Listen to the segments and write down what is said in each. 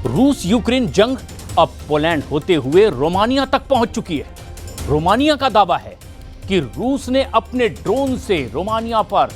रूस यूक्रेन जंग अब पोलैंड होते हुए रोमानिया तक पहुंच चुकी है। रोमानिया का दावा है कि रूस ने अपने ड्रोन से रोमानिया पर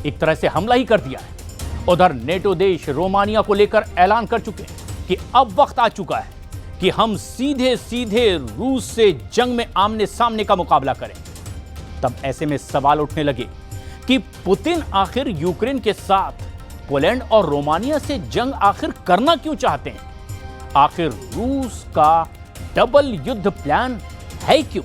एक तरह से हमला ही कर दिया है। उधर नेटो देश रोमानिया को लेकर ऐलान कर चुके हैं कि अब वक्त आ चुका है कि हम सीधे सीधे रूस से जंग में आमने सामने का मुकाबला करें। तब ऐसे में सवाल उठने लगे कि पुतिन आखिर यूक्रेन के साथ पोलैंड और रोमानिया से जंग आखिर करना क्यों चाहते हैं? आखिर रूस का डबल युद्ध प्लान है क्यों?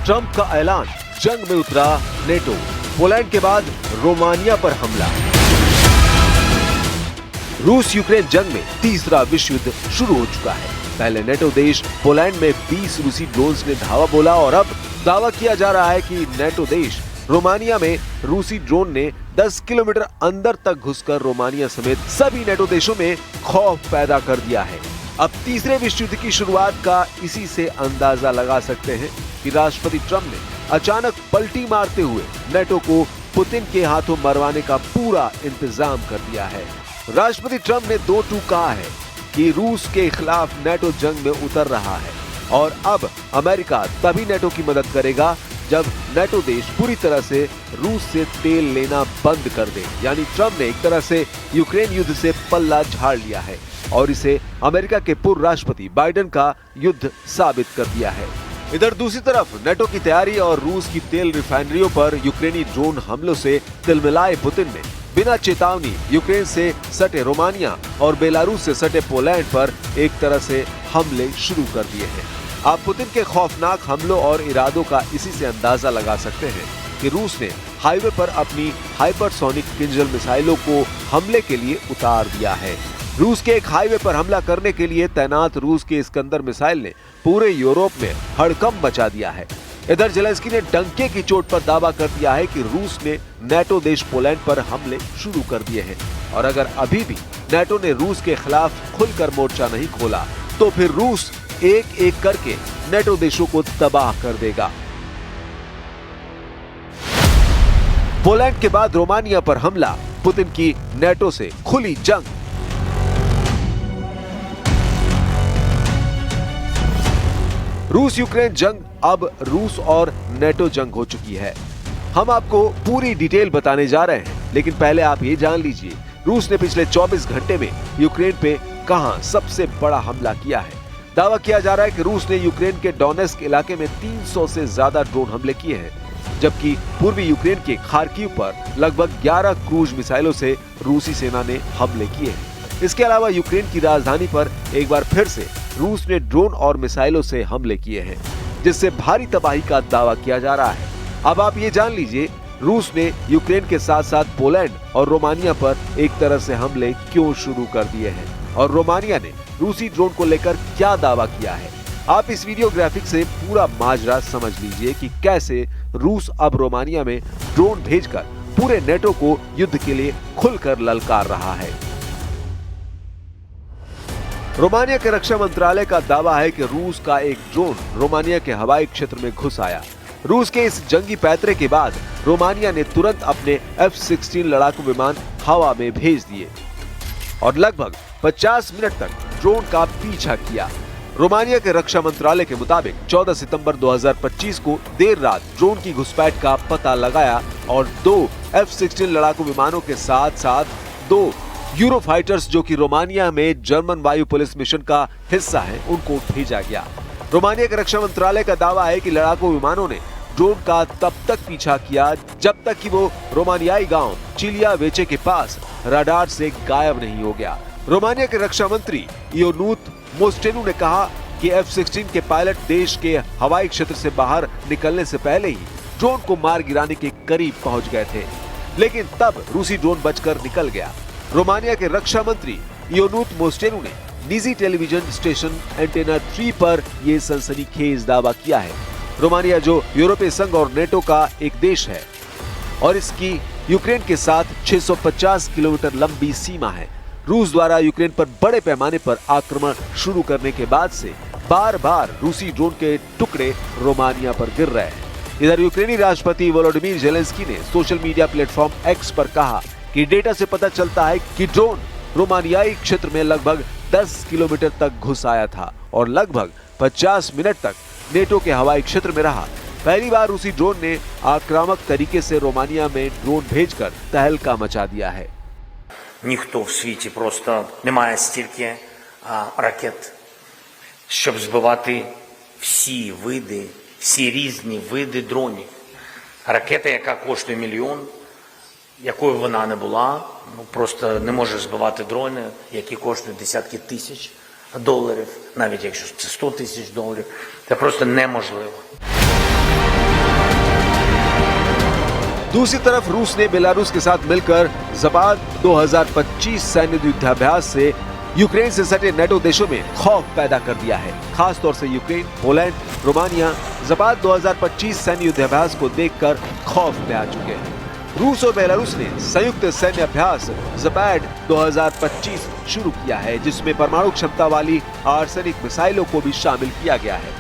ट्रंप का ऐलान, जंग में उतरा नेटो, पोलैंड के बाद रोमानिया पर हमला। रूस यूक्रेन जंग में तीसरा विश्व युद्ध शुरू हो चुका है। पहले नेटो देश पोलैंड में 20 रूसी ड्रोन्स ने धावा बोला और अब दावा किया जा रहा है कि नेटो देश रोमानिया में रूसी ड्रोन ने 10 किलोमीटर अंदर तक घुसकर रोमानिया समेत सभी नेटो देशों में खौफ पैदा कर दिया है। अब तीसरे विश्व युद्ध की शुरुआत का इसी से अंदाजा लगा सकते हैं कि राष्ट्रपति ट्रंप ने अचानक पलटी मारते हुए नेटो को पुतिन के हाथों मरवाने का पूरा इंतजाम कर दिया है। राष्ट्रपति ट्रंप ने दो टूक कहा है कि रूस के खिलाफ नेटो जंग में उतर रहा है और अब अमेरिका तभी नेटो की मदद करेगा जब नेटो देश पूरी तरह से रूस से तेल लेना बंद कर दे। यानी ट्रंप ने एक तरह से यूक्रेन युद्ध से पल्ला झाड़ लिया है और इसे अमेरिका के पूर्व राष्ट्रपति बाइडेन का युद्ध साबित कर दिया है। इधर दूसरी तरफ नेटो की तैयारी और रूस की तेल रिफाइनरियों पर यूक्रेनी ड्रोन हमलों से तिलमिलाए पुतिन ने बिना चेतावनी यूक्रेन से सटे रोमानिया और बेलारूस से सटे पोलैंड पर एक तरह से हमले शुरू कर दिए हैं। आप पुतिन के खौफनाक हमलों और इरादों का इसी से अंदाजा लगा सकते हैं कि रूस ने हाईवे पर अपनी हाइपरसोनिक किंजल मिसाइलों को हमले के लिए उतार दिया है। रूस के एक हाईवे पर हमला करने के लिए तैनात रूस के इस्कंदर मिसाइल ने पूरे यूरोप में हड़कंप मचा दिया है। इधर जेलेंस्की ने डंके की चोट पर दावा कर दिया है कि रूस ने नेटो देश पोलैंड पर हमले शुरू कर दिए हैं और अगर अभी भी नेटो ने रूस के खिलाफ खुलकर मोर्चा नहीं खोला तो फिर रूस एक एक करके नेटो देशों को तबाह कर देगा। पोलैंड के बाद रोमानिया पर हमला, पुतिन की नेटो से खुली जंग। रूस यूक्रेन जंग अब रूस और नेटो जंग हो चुकी है। हम आपको पूरी डिटेल बताने जा रहे हैं, लेकिन पहले आप ये जान लीजिए रूस ने पिछले 24 घंटे में यूक्रेन पे कहां सबसे बड़ा हमला किया है। दावा किया जा रहा है कि रूस ने यूक्रेन के डोनेस्क इलाके में 300 से ज्यादा ड्रोन हमले किए हैं, जबकि पूर्वी यूक्रेन के खार्किव पर लगभग 11 क्रूज मिसाइलों से रूसी सेना ने हमले किए हैं। इसके अलावा यूक्रेन की राजधानी पर एक बार फिर से रूस ने ड्रोन और मिसाइलों से हमले किए हैं, जिससे भारी तबाही का दावा किया जा रहा है। अब आप ये जान लीजिए रूस ने यूक्रेन के साथ साथ पोलैंड और रोमानिया पर एक तरह से हमले क्यों शुरू कर दिए हैं और रोमानिया ने रूसी ड्रोन को लेकर क्या दावा किया है। आप इस वीडियो ग्राफिक से पूरा माजरा समझ लीजिए कि कैसे रूस अब रोमानिया में ड्रोन भेजकर पूरे नेटो को युद्ध के लिए खुलकर ललकार रहा है। रोमानिया के रक्षा मंत्रालय का दावा है कि रूस का एक ड्रोन रोमानिया के हवाई क्षेत्र में घुस आया। रूस के इस जंगी पैतरे के बाद रोमानिया ने तुरंत अपने F-16 लड़ाकू विमान हवा में भेज दिए और लगभग 50 मिनट तक ड्रोन का पीछा किया। रोमानिया के रक्षा मंत्रालय के मुताबिक 14 सितंबर 2025 को देर रात ड्रोन की घुसपैठ का पता लगाया और 2 F-16 लड़ाकू विमानों के साथ साथ 2 यूरोफाइटर्स जो कि रोमानिया में जर्मन वायु पुलिस मिशन का हिस्सा हैं, उनको भेजा गया। रोमानिया के रक्षा मंत्रालय का दावा है कि लड़ाकू विमानों ने ड्रोन का तब तक पीछा किया जब तक कि वो रोमानियाई गांव चिलिया वेचे के पास रडार से गायब नहीं हो गया। रोमानिया के रक्षा मंत्री इयोनूत मोस्टेनू ने कहा कि F-16 के पायलट देश के हवाई क्षेत्र से बाहर निकलने से पहले ही ड्रोन को मार गिराने के करीब पहुंच गए थे, लेकिन तब रूसी ड्रोन बचकर निकल गया। रोमानिया के रक्षा मंत्री इयोनूत मोस्टेनू ने निजी टेलीविजन स्टेशन एंटेना 3 पर ये सनसनीखेज दावा किया है। रोमानिया जो यूरोपीय संघ और नेटो का एक देश है और इसकी यूक्रेन के साथ 650 किलोमीटर लंबी सीमा है। रूस द्वारा यूक्रेन पर बड़े पैमाने पर आक्रमण शुरू करने के बाद से बार बार रूसी ड्रोन के टुकड़े रोमानिया पर गिर रहे हैं। इधर यूक्रेनी राष्ट्रपति वोलोडिमीर जेलेंस्की ने सोशल मीडिया प्लेटफॉर्म एक्स पर कहा कि डेटा से पता चलता है कि ड्रोन रोमानियाई क्षेत्र में लगभग 10 किलोमीटर तक घुस आया था और लगभग 50 मिनट तक नेटो के हवाई क्षेत्र में रहा। पहली बार रूसी ड्रोन ने आक्रामक तरीके से रोमानिया में ड्रोन भेजकर तहलका मचा दिया है। Ніхто в світі просто не має стільки ракет, щоб збивати всі різні види дронів. Ракета, яка коштує мільйон, якою вона не була, просто не може збивати дрони, які коштують десятки тисяч доларів, навіть якщо це 100 тисяч доларів. Це просто неможливо. दूसरी तरफ रूस ने बेलारूस के साथ मिलकर ज़पाद 2025 सैन्य युद्धाभ्यास से यूक्रेन से सटे नेटो देशों में खौफ पैदा कर दिया है। खास तौर से यूक्रेन, पोलैंड, रोमानिया ज़पाद 2025 सैन्य युद्धाभ्यास को देखकर खौफ में आ चुके हैं। रूस और बेलारूस ने संयुक्त सैन्य अभ्यास ज़पाड 2025 शुरू किया है, जिसमें परमाणु क्षमता वाली आर्सेनिक मिसाइलों को भी शामिल किया गया है।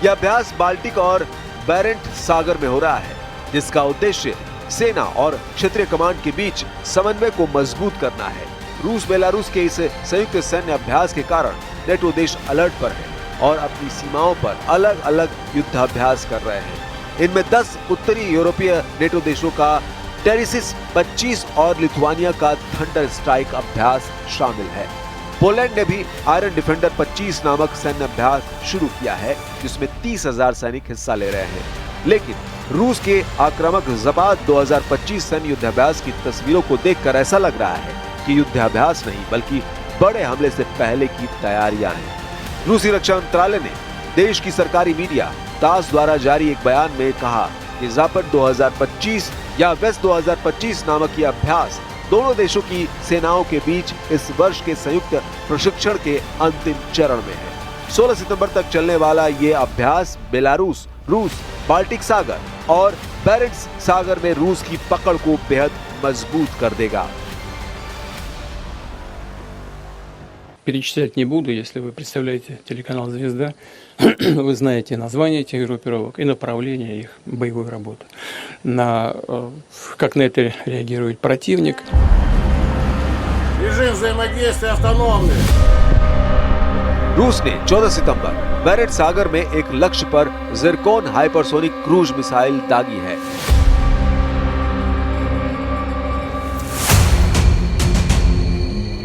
यह अभ्यास बाल्टिक और बैरेंट सागर में हो रहा है, जिसका उद्देश्य सेना और क्षेत्रीय कमांड के बीच समन्वय को मजबूत करना है। रूस बेलारूस के इस संयुक्त सैन्य अभ्यास के कारण नेटो देश अलर्ट पर है और अपनी सीमाओं पर अलग अलग युद्धाभ्यास कर रहे हैं। इनमें 10 उत्तरी यूरोपीय नेटो देशों का टेरिसिस 25 और लिथुआनिया का थंडर स्ट्राइक अभ्यास शामिल है। पोलैंड ने भी आयरन डिफेंडर 25 नामक सैन्य अभ्यास शुरू किया है, जिसमें 30,000 सैनिक हिस्सा ले रहे हैं। लेकिन रूस के आक्रामक ज़पाद 2025 सैन्य युद्धाभ्यास की तस्वीरों को देखकर ऐसा लग रहा है कि युद्धाभ्यास नहीं बल्कि बड़े हमले से पहले की तैयारियां हैं। रूसी रक्षा मंत्रालय ने देश की सरकारी मीडिया तास द्वारा जारी एक बयान में कहा कि ज़पाड 2025 या वेस्ट 2025 नामक यह अभ्यास दोनों देशों की सेनाओं के बीच इस वर्ष के संयुक्त प्रशिक्षण के अंतिम चरण में है। 16 सितंबर तक चलने वाला ये अभ्यास बेलारूस, रूस, बाल्टिक सागर और बैरेंट्स सागर में रूस की पकड़ को बेहद मजबूत कर देगा। Перечислять не буду, если вы представляете телеканал «Звезда», вы знаете названия этих группировок и направления их боевой работы. Как на это реагирует противник. Режим взаимодействия автономный. रूस ने 14 सितंबर बैरेंट सागर में एक लक्ष्य पर ज़िरकोन हाइपरसोनिक क्रूज मिसाइल दागी है।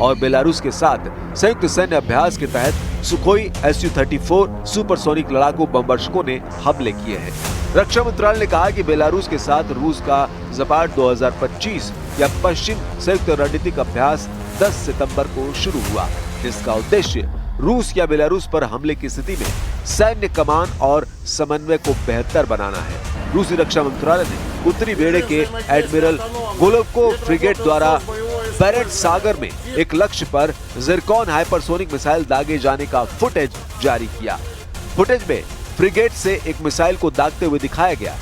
और बेलारूस के साथ संयुक्त सैन्य अभ्यास के तहत सुखोई Su-34 सुपरसोनिक लड़ाकू बमवर्षकों ने हमले किए हैं। रक्षा मंत्रालय ने कहा कि बेलारूस के साथ रूस का ज़पाड 2025 या पश्चिम संयुक्त रणनीतिक अभ्यास 10 सितंबर को शुरू हुआ, जिसका उद्देश्य रूस या बेलारूस पर हमले की स्थिति में सैन्य कमान और समन्वय को बेहतर बनाना है। रूसी रक्षा मंत्रालय ने उत्तरी बेड़े के एडमिरल गोलोवको फ्रिगेट द्वारा बैरेंट सागर में एक लक्ष्य पर ज़िरकोन हाइपरसोनिक मिसाइल दागे जाने का फुटेज जारी किया। फुटेज में फ्रिगेट से एक मिसाइल को दागते हुए दिखाया गया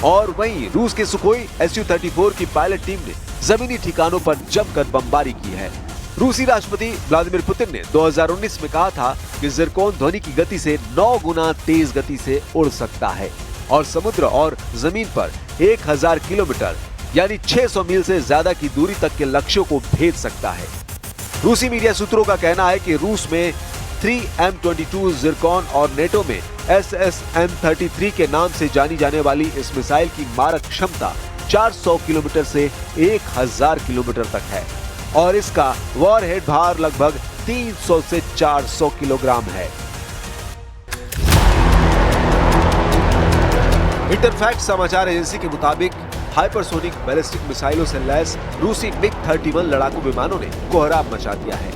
और वहीं रूस के सुखोई Su-34 की पायलट टीम ने जमीनी ठिकानों पर जमकर बमबारी की है। रूसी राष्ट्रपति व्लादिमीर पुतिन ने 2019 में कहा था कि ज़िरकोन ध्वनि की गति से 9 गुना तेज गति से उड़ सकता है और समुद्र और जमीन पर 1000 किलोमीटर यानी 600 मील से ज्यादा की दूरी तक के लक्ष्यों को भेज सकता है। रूसी मीडिया सूत्रों का कहना है कि रूस में 3M22 ज़िरकोन और नेटो में SSM-33 के नाम से जानी जाने वाली इस मिसाइल की मारक क्षमता 400 किलोमीटर से 1000 किलोमीटर तक है और इसका वॉरहेड भार लगभग 300 से 400 किलोग्राम है। इंटरफैक्ट समाचार एजेंसी के मुताबिक हाइपरसोनिक बैलिस्टिक मिसाइलों से लैस रूसी MiG-31 लड़ाकू विमानों ने कोहराम मचा दिया है।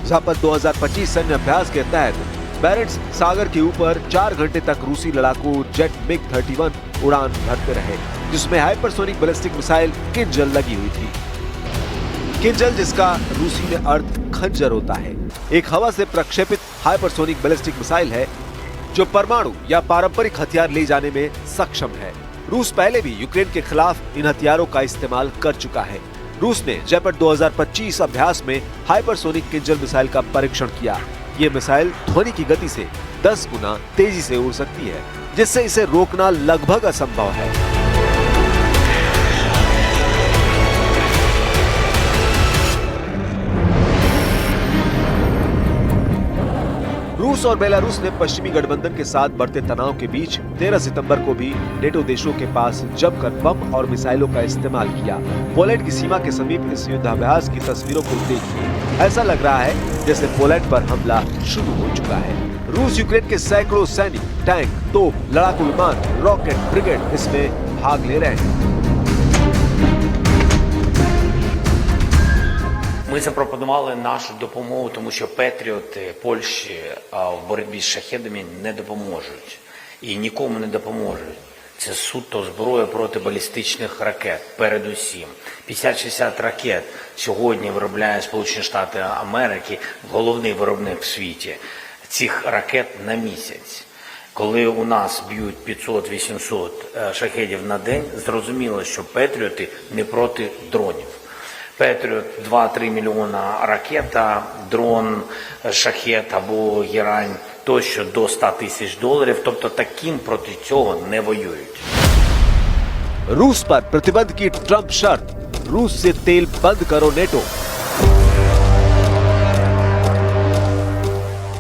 ज़पाड 2025 सैन्य अभ्यास के तहत बैरेंट्स सागर के ऊपर 4 घंटे तक रूसी लड़ाकू जेट MiG-31 उड़ान भरते रहे, जिसमें हाइपरसोनिक बैलिस्टिक मिसाइल किंजल लगी हुई थी। किंजल, जिसका रूसी में अर्थ खंजर होता है, एक हवा से प्रक्षेपित हाइपरसोनिक बैलिस्टिक मिसाइल है जो परमाणु या पारंपरिक हथियार ले जाने में सक्षम है। रूस पहले भी यूक्रेन के खिलाफ इन हथियारों का इस्तेमाल कर चुका है। रूस ने जेपर्ड 2025 अभ्यास में हाइपरसोनिक किंजल मिसाइल का परीक्षण किया। ये मिसाइल ध्वनि की गति से 10 गुना तेजी से उड़ सकती है, जिससे इसे रोकना लगभग असंभव है। रूस और बेलारूस ने पश्चिमी गठबंधन के साथ बढ़ते तनाव के बीच 13 सितंबर को भी नेटो देशों के पास जमकर बम और मिसाइलों का इस्तेमाल किया। पोलैंड की सीमा के समीप इस युद्धाभ्यास की तस्वीरों को देखिए। ऐसा लग रहा है जैसे पोलैंड पर हमला शुरू हो चुका है। रूस यूक्रेन के सैकड़ों सैनिक, टैंक, तोप, लड़ाकू विमान, रॉकेट ब्रिगेड इसमें भाग ले रहे हैं। Ми запропонували нашу допомогу, тому що Петріоти Польщі в боротьбі з шахедами не допоможуть. І нікому не допоможуть. Це суто зброя проти балістичних ракет, передусім. 50-60 ракет сьогодні виробляє Сполучені Штати Америки, головний виробник в світі, цих ракет на місяць. Коли у нас б'ють 500-800 шахедів на день, зрозуміло, що Петріоти не проти дронів. Петріот 2-3 мільйона ракета, дрон, шахет або герань тощо до $100 тисяч. Тобто таким проти цього не воюють. रूस पर प्रतिबंध की ट्रंप शर्त, रूस से तेल बंद करो नेटो।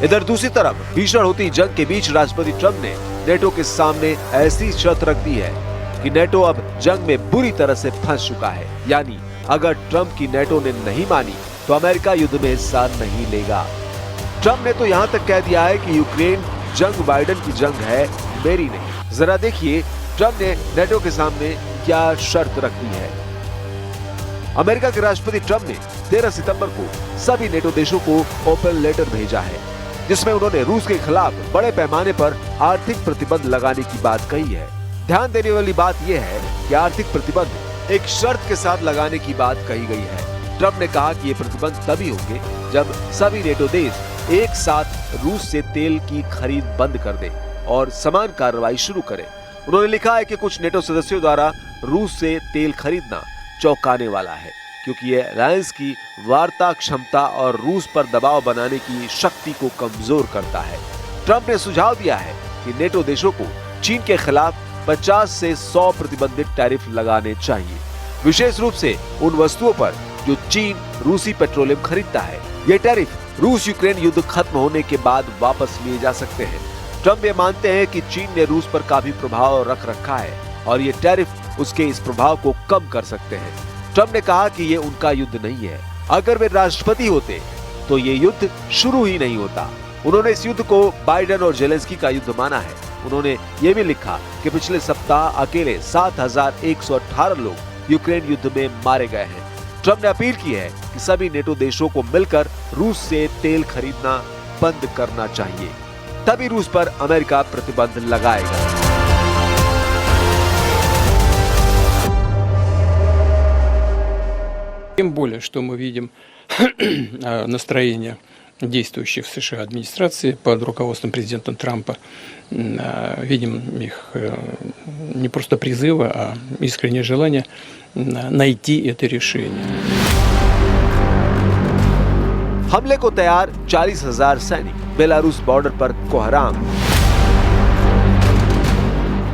इधर दूसरी तरफ भीषण होती जंग के बीच राष्ट्रपति ट्रंप ने नेटो के सामने ऐसी शर्त रख दी है कि नेटो अब जंग में बुरी तरह से फंस चुका है। यानी अगर ट्रंप की नेटो ने नहीं मानी तो अमेरिका युद्ध में हिस्सा नहीं लेगा। ट्रंप ने तो यहां तक कह दिया है कि यूक्रेन जंग बाइडेन की जंग है, मेरी नहीं। जरा देखिए ट्रंप ने नेटो के सामने क्या शर्त रख दी है। अमेरिका के राष्ट्रपति ट्रंप ने 13 सितंबर को सभी नेटो देशों को ओपन लेटर भेजा है, जिसमें उन्होंने रूस के खिलाफ बड़े पैमाने पर आर्थिक प्रतिबंध लगाने की बात कही है। ध्यान देने वाली बात यह है कि आर्थिक प्रतिबंध एक शर्त के साथ लगाने की बात कही गई है। ट्रंप ने कहा कि ये प्रतिबंध तभी होंगे जब सभी नेटो देश एक साथ रूस से तेल की खरीद बंद कर दें और समान कार्रवाई शुरू करें। उन्होंने लिखा है कि कुछ नेटो सदस्यों द्वारा रूस से तेल खरीदना चौंकाने वाला है, क्योंकि ये अलायंस की वार्ता क्षमता और रूस पर दबाव बनाने की शक्ति को कमजोर करता है। ट्रंप ने सुझाव दिया है कि नेटो देशों को चीन के खिलाफ 50 से 100 प्रतिबंधित टैरिफ लगाने चाहिए, विशेष रूप से उन वस्तुओं पर जो चीन रूसी पेट्रोलियम खरीदता है। ये टैरिफ रूस यूक्रेन युद्ध खत्म होने के बाद वापस लिए जा सकते हैं। ट्रंप ये मानते हैं कि चीन ने रूस पर काफी प्रभाव रख रखा है और ये टैरिफ उसके इस प्रभाव को कम कर सकते हैं। ट्रंप ने कहा कि ये उनका युद्ध नहीं है। अगर वे राष्ट्रपति होते तो ये युद्ध शुरू ही नहीं होता। उन्होंने इस युद्ध को बाइडेन और जेलेंस्की का युद्ध माना है। उन्होंने ये भी लिखा कि पिछले सप्ताह अकेले 7,118 लोग यूक्रेन युद्ध में मारे गए हैं। ट्रंप ने अपील की है कि सभी नेटो देशों को मिलकर रूस से तेल खरीदना बंद करना चाहिए, तभी रूस पर अमेरिका प्रतिबंध लगाएगा। Тем более, что мы видим настроение действующей в США администрации под руководством президента Трампа. Видим их не просто призывы, а искреннее желание найти это решение. हमले को तैयार 40,000 सैनिक, बेलारूस बॉर्डर पर कोहराम।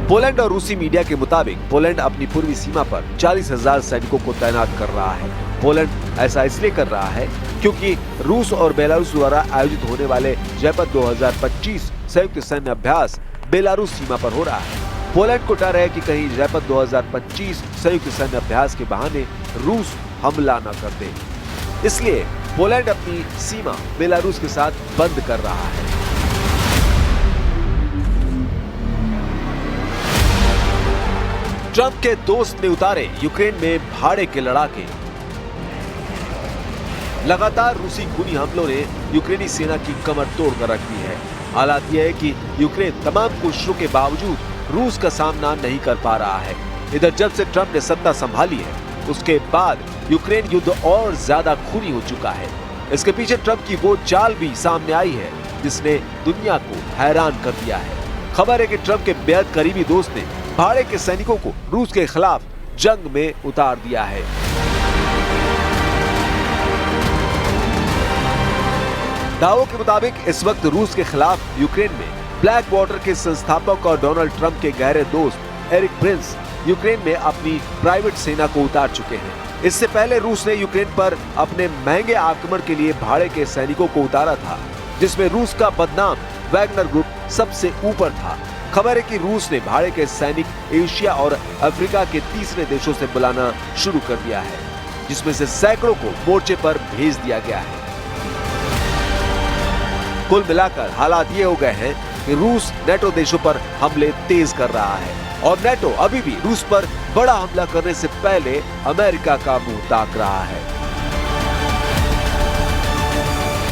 पोलैंड और रूसी मीडिया के मुताबिक पोलैंड अपनी पूर्वी सीमा पर 40,000 सैनिकों को तैनात कर रहा है। पोलैंड ऐसा इसलिए कर रहा है क्योंकि रूस और बेलारूस द्वारा आयोजित होने वाले जेपर्ड 2025 संयुक्त सैन्य अभ्यास बेलारूस सीमा पर हो रहा है। पोलैंड को डर है कि कहीं जेपर्ड 2025 संयुक्त सैन्य अभ्यास के बहाने रूस हमला न कर दे, इसलिए पोलैंड अपनी सीमा बेलारूस के साथ बंद कर रहा है। ट्रंप के दोस्त ने उतारे यूक्रेन में भाड़े के लड़ाके। लगातार रूसी खूनी हमलों ने यूक्रेनी सेना की कमर तोड़ कर रख दी है। हालात यह है कि यूक्रेन तमाम कोशिशों के बावजूद रूस का सामना नहीं कर पा रहा है। इधर जब से ट्रंप ने सत्ता संभाली है उसके बाद यूक्रेन युद्ध और ज्यादा खूनी हो चुका है। इसके पीछे ट्रंप की वो चाल भी सामने आई है जिसने दुनिया को हैरान कर दिया है। खबर है कि ट्रंप के बेहद करीबी दोस्त ने भाड़े के सैनिकों को रूस के खिलाफ जंग में उतार दिया है। दावों के मुताबिक इस वक्त रूस के खिलाफ यूक्रेन में ब्लैक वाटर के संस्थापक और डोनाल्ड ट्रंप के गहरे दोस्त एरिक प्रिंस यूक्रेन में अपनी प्राइवेट सेना को उतार चुके हैं। इससे पहले रूस ने यूक्रेन पर अपने महंगे आक्रमण के लिए भाड़े के सैनिकों को उतारा था, जिसमें रूस का बदनाम वैगनर ग्रुप सबसे ऊपर था। खबर है कि रूस ने भाड़े के सैनिक एशिया और अफ्रीका के तीसरे देशों से बुलाना शुरू कर दिया है, जिसमें से सैकड़ों को मोर्चे पर भेज दिया गया है। कुल मिलाकर हालात ये हो गए हैं कि रूस नेटो देशों पर हमले तेज कर रहा है और नेटो अभी भी रूस पर बड़ा हमला करने से पहले अमेरिका का मुंह ताक रहा है।